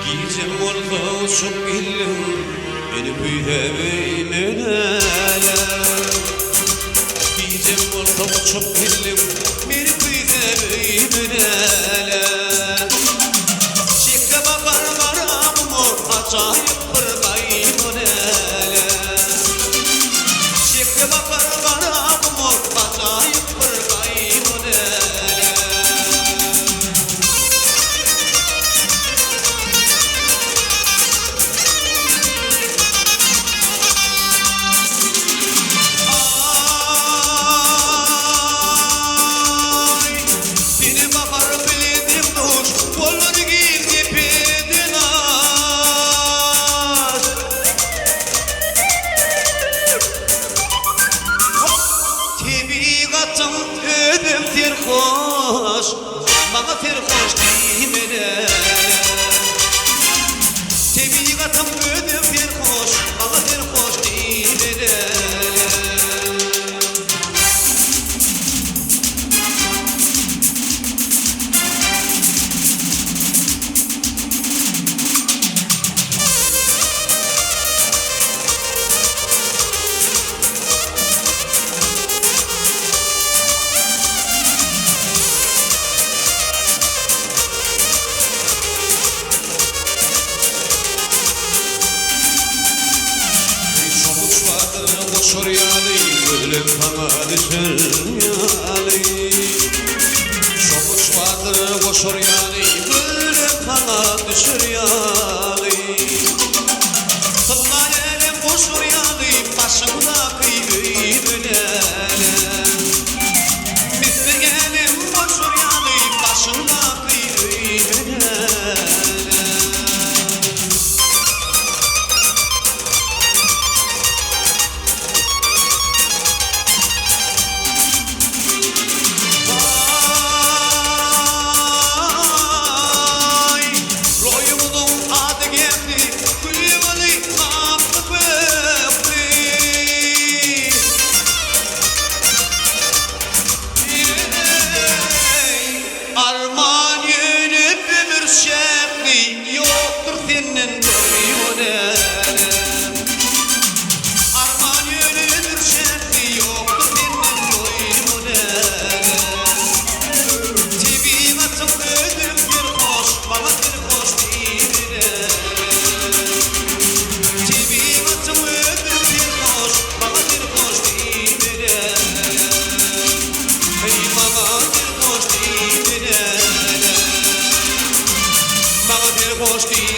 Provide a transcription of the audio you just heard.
Gecem orada uçup geldim, beni büyümeyin hele. Gecem orada uçup geldim, beni büyümeyin hele. Çekte bakar karamur, acayip bir kaymun hele. Çekte bakar karamur, acayip bir kaymun hele. Ödüm terhoş, bana terhoş değmene. Tabiatım ödüm terhoş, bana terhoş değmene. Boşur yalı, gülüm bana düşür yalı. Çomuş vardır boşur yalı, gülüm bana düşür yalı. Kıllar elim boşur yalı, başımda kıyım elem. Bizim elim boşur yalı, başımda kıyım elem. Arman yönüp ömür şekli yoktur senin doyun elem. Arman yönüp ömür şekli yoktur senin doyun elem. Tabiatım ödüm bir hoş, bana bir hoş değil elem. Tabiatım ödüm bir hoş, bana bir hoş değil elem. Ey bana bir hoş değil. Hoş değil.